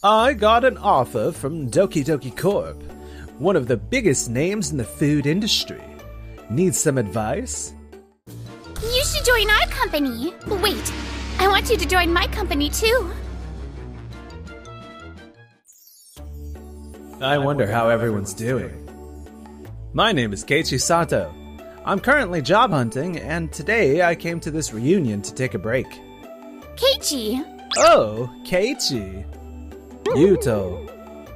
I got an offer from Doki Doki Corp, one of the biggest names in the food industry. Need some advice? You should join our company. Wait, I want you to join my company too. I wonder how everyone's doing. My name is Keiichi Sato. I'm currently job hunting, and today I came to this reunion to take a break. Keiichi! Oh, Keiichi. Yuto.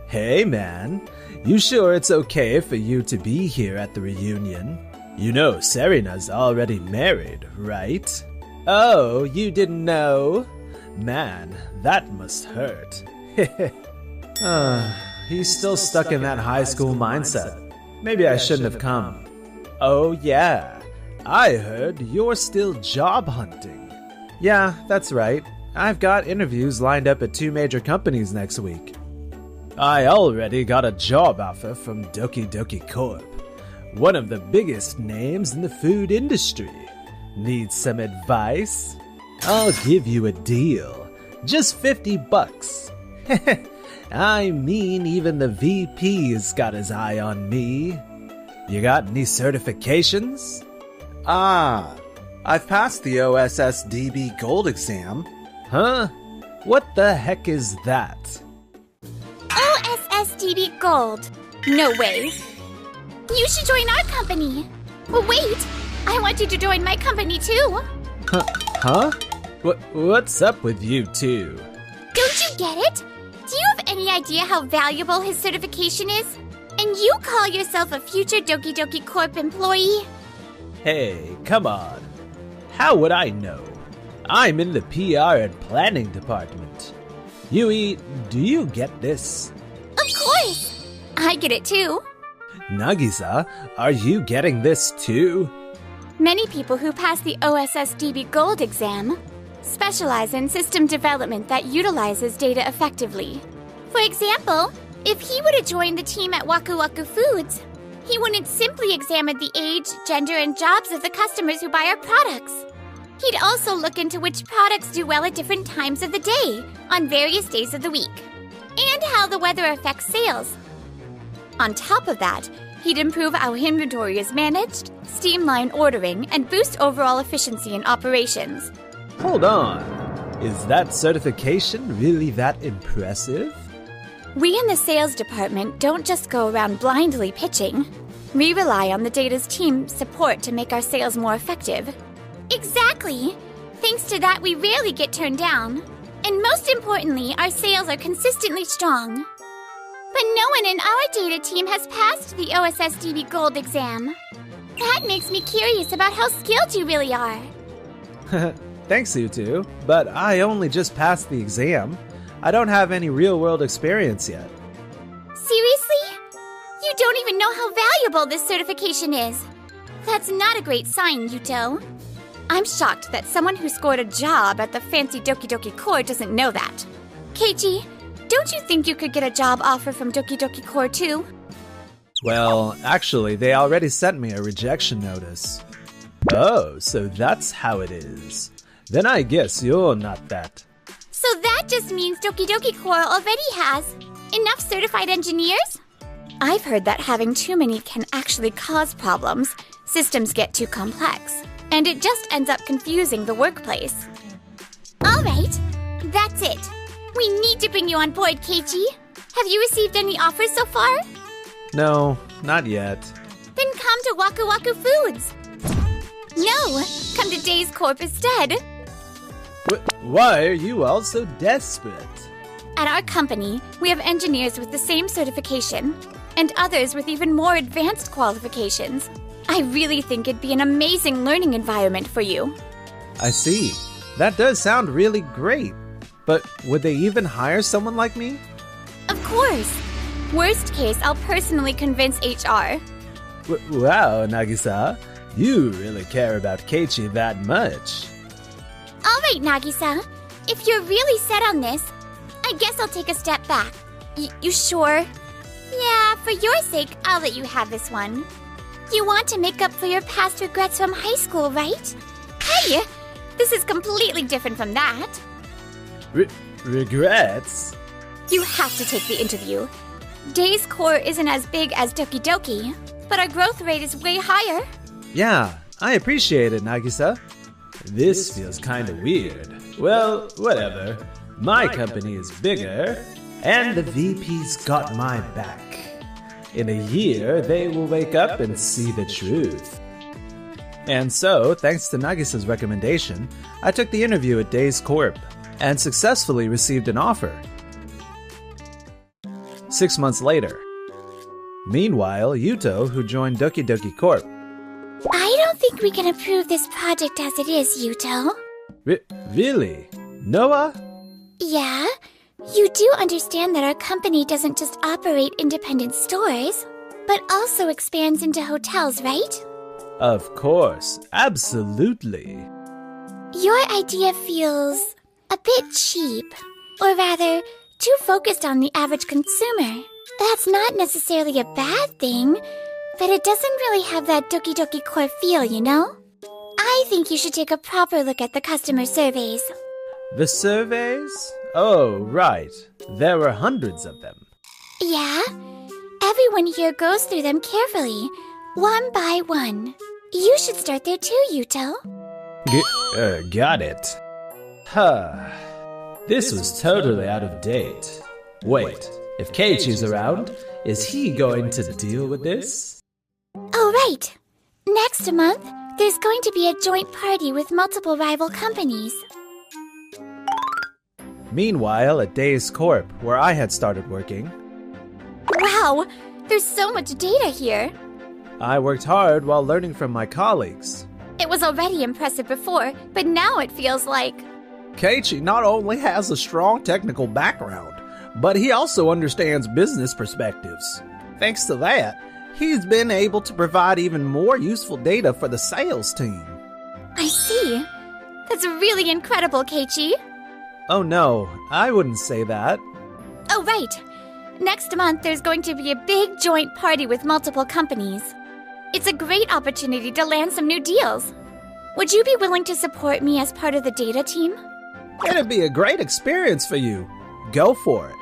Hey man, you sure it's okay for you to be here at the reunion? You know Serina's already married, right? Oh, you didn't know? Man, that must hurt. He's still stuck in that high school mindset. Maybe I shouldn't have come. Oh yeah, I heard you're still job hunting. Yeah, that's right. I've got interviews lined up at 2 major companies next week. I already got a job offer from Doki Doki Corp, one of the biggest names in the food industry. Need some advice? I'll give you a deal. Just $50. I mean, even the VP's got his eye on me. You got any certifications? I've passed the OSSDB Gold exam. Huh? What the heck is that? OSSDB Gold? No way. You should join our company. Wait, I want you to join my company too. Huh? What's up with you two? Don't you get it? Do you have any idea how valuable his certification is? And you call yourself a future Doki Doki Corp employee? Hey, come on. How would I know? I'm in the PR and planning department. Yui, do you get this? Of course! I get it too. Nagisa, are you getting this too? Many people who pass the OSSDB Gold exam specialize in system development that utilizes data effectively. For example, if he would have joined the team at Waku Waku Foods, he wouldn't simply examine the age, gender, and jobs of the customers who buy our products. He'd also look into which products do well at different times of the day, on various days of the week, and how the weather affects sales. On top of that, he'd improve how inventory is managed, streamline ordering, and boost overall efficiency in operations. Hold on. Is that certification really that impressive? We in the sales department don't just go around blindly pitching. We rely on the data's team support to make our sales more effective. Exactly! Thanks to that, we rarely get turned down. And most importantly, our sales are consistently strong. But no one in our data team has passed the OSSDB Gold exam. That makes me curious about how skilled you really are. Thanks, you two, but I only just passed the exam. I don't have any real-world experience yet. Seriously? You don't even know how valuable this certification is. That's not a great sign, Yuto. I'm shocked that someone who scored a job at the fancy Doki Doki Corp doesn't know that. Keiichi, don't you think you could get a job offer from Doki Doki Corp too? Well, actually, they already sent me a rejection notice. Oh, so that's how it is. Then I guess you're not that. So that just means Doki Doki Corp already has enough certified engineers? I've heard that having too many can actually cause problems. Systems get too complex, and it just ends up confusing the workplace. All right, that's it. We need to bring you on board, Keiichi. Have you received any offers so far? No, not yet. Then come to Waku Waku Foods. No, come to Days Corp instead. Why are you all so desperate? At our company, we have engineers with the same certification, and others with even more advanced qualifications. I really think it'd be an amazing learning environment for you. I see. That does sound really great. But would they even hire someone like me? Of course. Worst case, I'll personally convince HR. Wow, Nagisa. You really care about Keiichi that much. All right, Nagisa. If you're really set on this, I guess I'll take a step back. You sure? Yeah, for your sake, I'll let you have this one. You want to make up for your past regrets from high school, right? Hey, this is completely different from that. Regrets? You have to take the interview. Days Core isn't as big as Doki Doki, but our growth rate is way higher. Yeah, I appreciate it, Nagisa. This feels kinda weird. Well, whatever. My company is bigger, and the VP's got my back. In a year, they will wake up and see the truth. And so, thanks to Nagisa's recommendation, I took the interview at Days Corp and successfully received an offer. 6 months later. Meanwhile, Yuto, who joined Doki Doki Corp. I don't think we can approve this project as it is, Yuto. Really? Noah? Yeah, you do understand that our company doesn't just operate independent stores, but also expands into hotels, right? Of course, absolutely. Your idea feels a bit cheap, or rather, too focused on the average consumer. That's not necessarily a bad thing, but it doesn't really have that Doki Doki Core feel, you know? I think you should take a proper look at the customer surveys. The surveys? Oh, right. There were hundreds of them. Yeah, everyone here goes through them carefully, one by one. You should start there too, Yuto. Got it. Huh. This was totally out of date. Wait, if Keiichi's around, is he going to deal with this? Oh, right. Next month, there's going to be a joint party with multiple rival companies. Meanwhile, at Days Corp, where I had started working, Wow, there's so much data here. I worked hard while learning from my colleagues. It was already impressive before, but now it feels like... Keiichi not only has a strong technical background, but he also understands business perspectives. Thanks to that, he's been able to provide even more useful data for the sales team. I see. That's really incredible, Keiichi. Oh no, I wouldn't say that. Oh, right. Next month, there's going to be a big joint party with multiple companies. It's a great opportunity to land some new deals. Would you be willing to support me as part of the data team? It'd be a great experience for you. Go for it.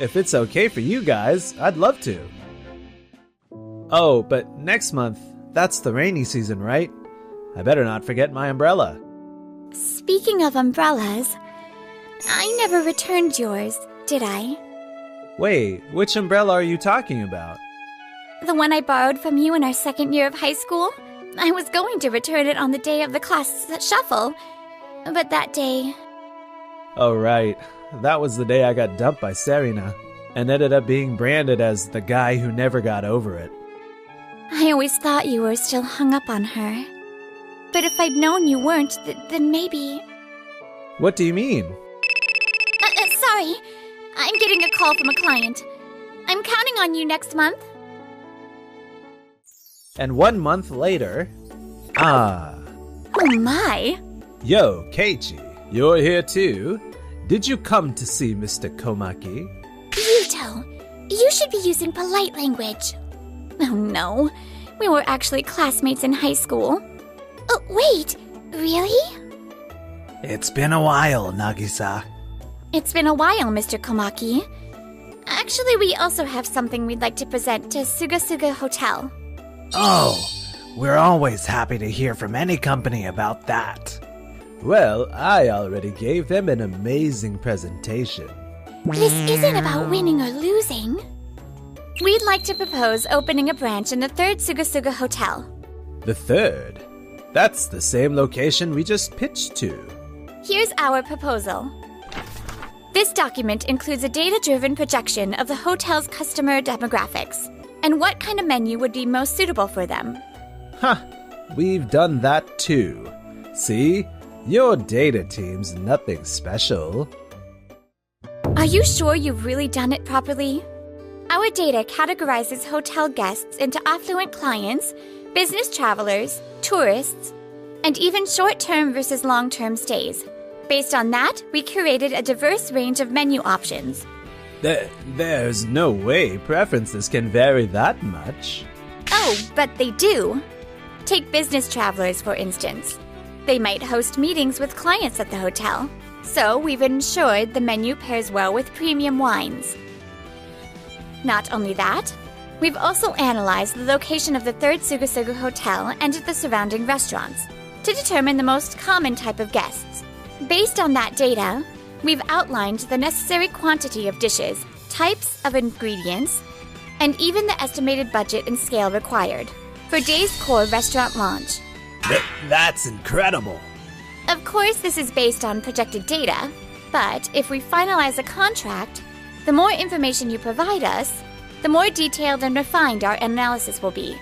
If it's okay for you guys, I'd love to. Oh, but next month, that's the rainy season, right? I better not forget my umbrella. Speaking of umbrellas, I never returned yours, did I? Wait, which umbrella are you talking about? The one I borrowed from you in our second year of high school? I was going to return it on the day of the class shuffle, but that day... Oh, right. That was the day I got dumped by Serena, and ended up being branded as the guy who never got over it. I always thought you were still hung up on her. But if I'd known you weren't, then maybe... What do you mean? Sorry. I'm getting a call from a client. I'm counting on you next month. And 1 month later... Ah. Oh my. Yo, Keiichi, you're here too? Did you come to see Mr. Komaki? Yuto, you should be using polite language. Oh no, we were actually classmates in high school. Oh, wait, really? It's been a while, Nagisa. It's been a while, Mr. Komaki. Actually, we also have something we'd like to present to Suga Suga Hotel. Oh, we're always happy to hear from any company about that. Well, I already gave them an amazing presentation. This isn't about winning or losing. We'd like to propose opening a branch in the third Suga Suga Hotel. The third? That's the same location we just pitched to. Here's our proposal. This document includes a data-driven projection of the hotel's customer demographics and what kind of menu would be most suitable for them. Huh, we've done that too. See? Your data team's nothing special. Are you sure you've really done it properly? Our data categorizes hotel guests into affluent clients, business travelers, tourists, and even short-term versus long-term stays. Based on that, we curated a diverse range of menu options. There's no way preferences can vary that much. Oh, but they do. Take business travelers, for instance. They might host meetings with clients at the hotel, So we've ensured the menu pairs well with premium wines. Not only that, we've also analyzed the location of the third Sugusugu Hotel and the surrounding restaurants to determine the most common type of guests. Based on that data, we've outlined the necessary quantity of dishes, types of ingredients, and even the estimated budget and scale required for Day's Core restaurant launch. That's incredible. Of course, this is based on projected data, but if we finalize a contract, the more information you provide us, the more detailed and refined our analysis will be.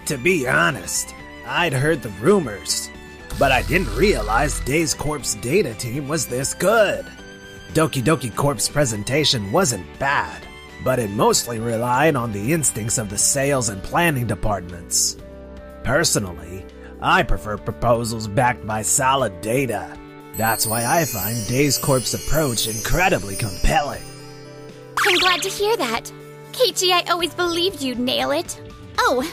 To be honest, I'd heard the rumors, but I didn't realize Days Corp's data team was this good. Doki Doki Corp's presentation wasn't bad, but it mostly relied on the instincts of the sales and planning departments. Personally, I prefer proposals backed by solid data. That's why I find Days Corp's approach incredibly compelling. I'm glad to hear that. Keiichi, I always believed you'd nail it. Oh,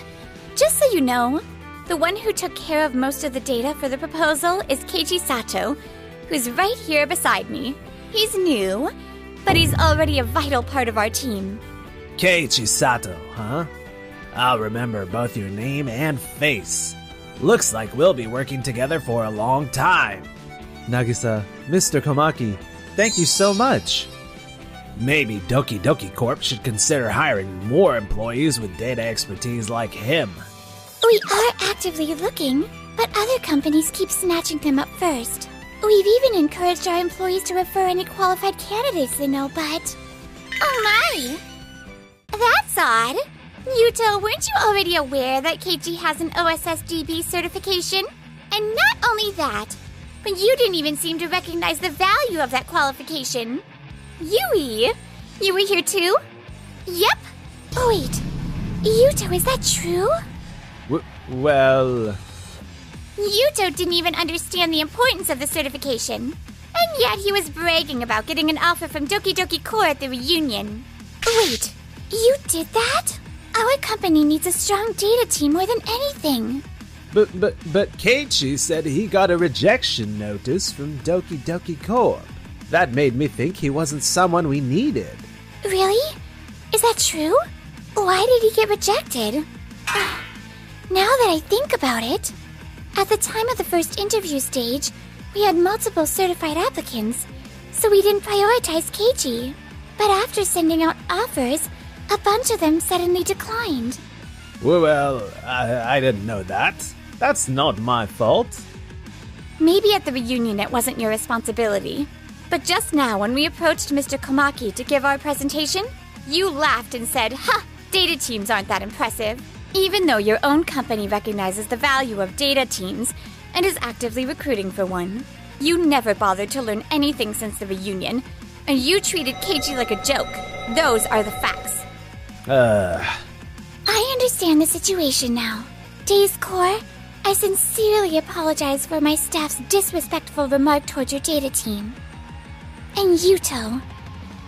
just so you know, the one who took care of most of the data for the proposal is Keiichi Sato, who's right here beside me. He's new, but he's already a vital part of our team. Keiichi Sato, huh? I'll remember both your name and face. Looks like we'll be working together for a long time. Nagisa, Mr. Komaki, thank you so much. Maybe Doki Doki Corp should consider hiring more employees with data expertise like him. We are actively looking, but other companies keep snatching them up first. We've even encouraged our employees to refer any qualified candidates they know, but... Oh my! That's odd. Yuto, weren't you already aware that Keiichi has an OSSDB certification? And not only that, but you didn't even seem to recognize the value of that qualification. Yui, you were here too? Yep. Oh wait, Yuto, is that true? Well... Yuto didn't even understand the importance of the certification. And yet he was bragging about getting an offer from Doki Doki Core at the reunion. Wait, you did that? Our company needs a strong data team more than anything. But Keiichi said he got a rejection notice from Doki Doki Corp. That made me think he wasn't someone we needed. Really? Is that true? Why did he get rejected? Now that I think about it, at the time of the first interview stage, we had multiple certified applicants, so we didn't prioritize Keiichi. But after sending out offers, a bunch of them suddenly declined. Well, I didn't know that. That's not my fault. Maybe at the reunion it wasn't your responsibility. But just now, when we approached Mr. Komaki to give our presentation, you laughed and said, "Ha! Data teams aren't that impressive." Even though your own company recognizes the value of data teams and is actively recruiting for one. You never bothered to learn anything since the reunion, and you treated Keiichi like a joke. Those are the facts. I understand the situation now. Days Core, I sincerely apologize for my staff's disrespectful remark towards your data team. And Yuto,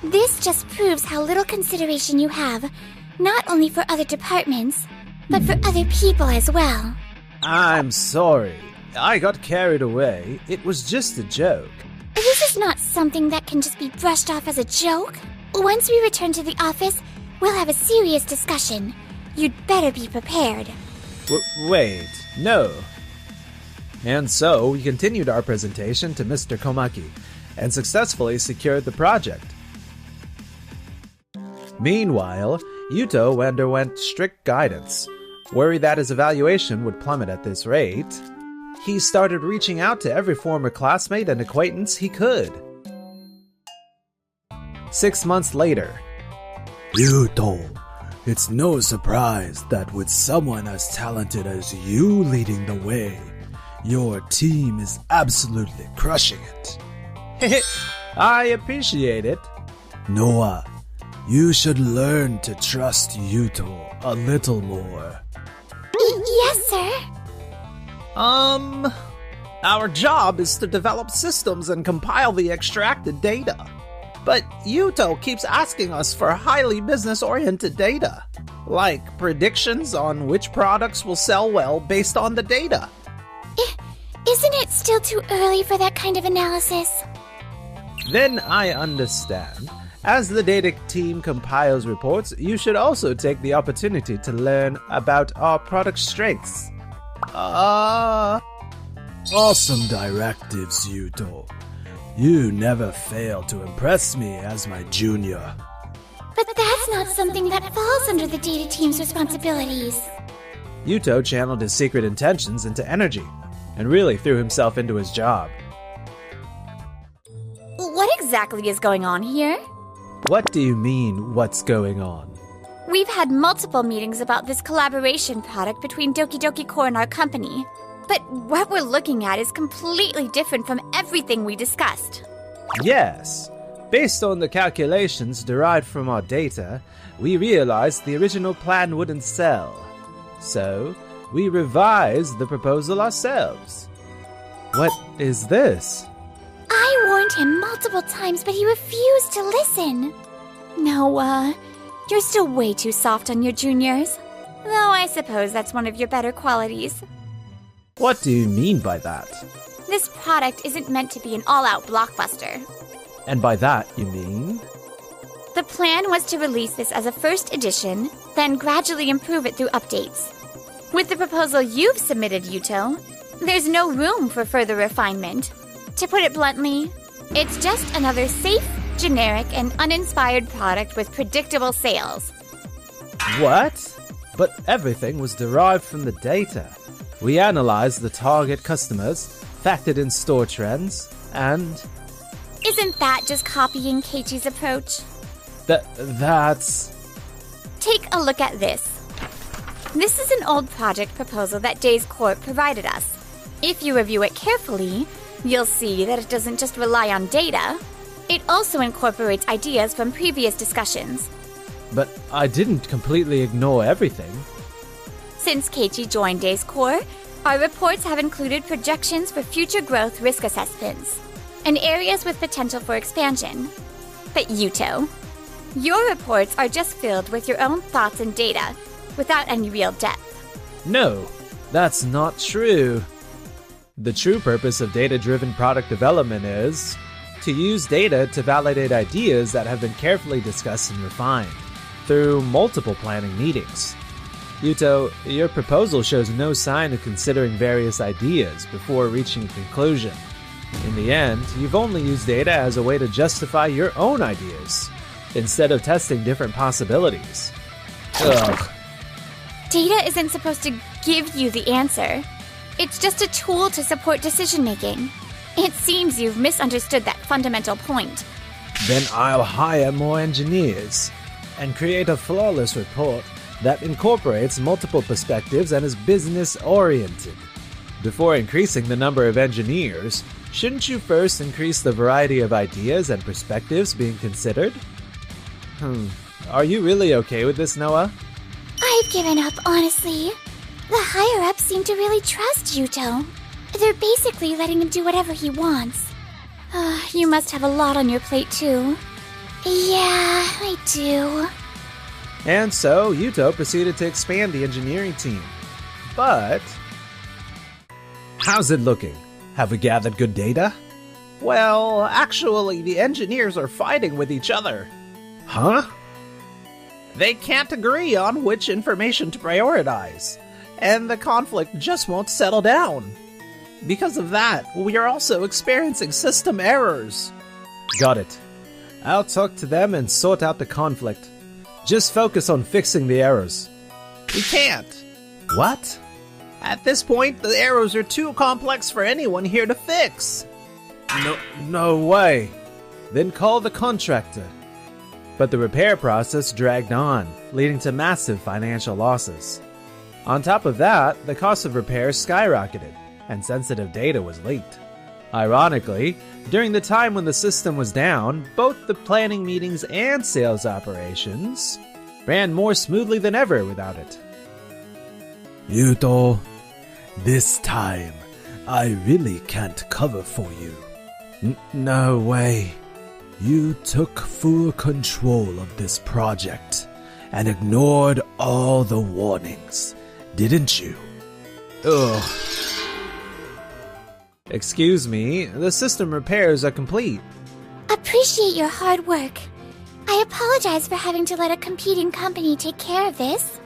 this just proves how little consideration you have, not only for other departments, but for other people as well. I'm sorry. I got carried away. It was just a joke. This is not something that can just be brushed off as a joke. Once we return to the office, we'll have a serious discussion. You'd better be prepared. Wait, no. And so, we continued our presentation to Mr. Komaki, and successfully secured the project. Meanwhile, Yuto underwent strict guidance. Worried that his evaluation would plummet at this rate, he started reaching out to every former classmate and acquaintance he could. 6 months later. Yuto, it's no surprise that with someone as talented as you leading the way, your team is absolutely crushing it. I appreciate it. Noah, you should learn to trust Yuto a little more. Yes, sir. Our job is to develop systems and compile the extracted data. But Yuto keeps asking us for highly business-oriented data, like predictions on which products will sell well based on the data. Isn't it still too early for that kind of analysis? Then I understand. As the data team compiles reports, you should also take the opportunity to learn about our product strengths. Awesome directives, Yuto. You never fail to impress me as my junior. But that's not something that falls under the data team's responsibilities. Yuto channeled his secret intentions into energy, and really threw himself into his job. What exactly is going on here? What do you mean, what's going on? We've had multiple meetings about this collaboration product between Doki Doki Core and our company. But what we're looking at is completely different from everything we discussed. Yes. Based on the calculations derived from our data, we realized the original plan wouldn't sell. So, we revised the proposal ourselves. What is this? I warned him multiple times, but he refused to listen. No, you're still way too soft on your juniors. Though I suppose that's one of your better qualities. What do you mean by that? This product isn't meant to be an all-out blockbuster. And by that, you mean? The plan was to release this as a first edition, then gradually improve it through updates. With the proposal you've submitted, Yuto, there's no room for further refinement. To put it bluntly, it's just another safe, generic, and uninspired product with predictable sales. What? But everything was derived from the data. We analyzed the target customers, factored in store trends, and... Isn't that just copying Keiichi's approach? That's... Take a look at this. This is an old project proposal that Days Corp provided us. If you review it carefully, you'll see that it doesn't just rely on data. It also incorporates ideas from previous discussions. But I didn't completely ignore everything. Since Keiichi joined Days Corp, our reports have included projections for future growth risk assessments and areas with potential for expansion. But Yuto, your reports are just filled with your own thoughts and data, without any real depth. No, that's not true. The true purpose of data-driven product development is to use data to validate ideas that have been carefully discussed and refined through multiple planning meetings. Yuto, your proposal shows no sign of considering various ideas before reaching a conclusion. In the end, you've only used data as a way to justify your own ideas, instead of testing different possibilities. Ugh. Data isn't supposed to give you the answer. It's just a tool to support decision-making. It seems you've misunderstood that fundamental point. Then I'll hire more engineers and create a flawless report that incorporates multiple perspectives and is business-oriented. Before increasing the number of engineers, shouldn't you first increase the variety of ideas and perspectives being considered? Are you really okay with this, Noah? I've given up, honestly. The higher-ups seem to really trust Yuto. They're basically letting him do whatever he wants. You must have a lot on your plate, too. Yeah, I do. And so, Yuto proceeded to expand the engineering team. But... how's it looking? Have we gathered good data? Well, actually, the engineers are fighting with each other. Huh? They can't agree on which information to prioritize, and the conflict just won't settle down. Because of that, we are also experiencing system errors. Got it. I'll talk to them and sort out the conflict. Just focus on fixing the errors. We can't. What? At this point, the errors are too complex for anyone here to fix. No way. Then call the contractor. But the repair process dragged on, leading to massive financial losses. On top of that, the cost of repairs skyrocketed, and sensitive data was leaked. Ironically, during the time when the system was down, both the planning meetings and sales operations ran more smoothly than ever without it. Yuto, this time, I really can't cover for you. No way. You took full control of this project and ignored all the warnings, didn't you? Ugh. Excuse me, the system repairs are complete. Appreciate your hard work. I apologize for having to let a competing company take care of this.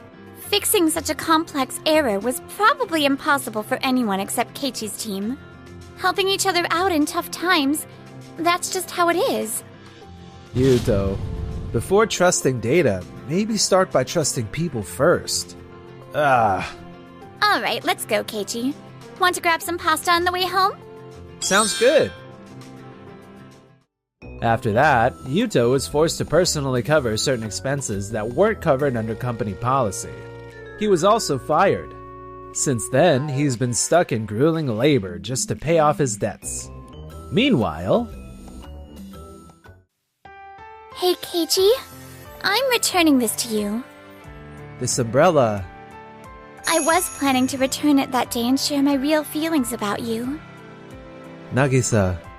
Fixing such a complex error was probably impossible for anyone except Keiichi's team. Helping each other out in tough times, that's just how it is. Yuto, before trusting data, maybe start by trusting people first. Alright, let's go, Keiichi. Want to grab some pasta on the way home? Sounds good. After that, Yuto was forced to personally cover certain expenses that weren't covered under company policy. He was also fired. Since then, he's been stuck in grueling labor just to pay off his debts. Meanwhile... Hey, Keiichi. I'm returning this to you. This umbrella... I was planning to return it that day and share my real feelings about you. Nagisa,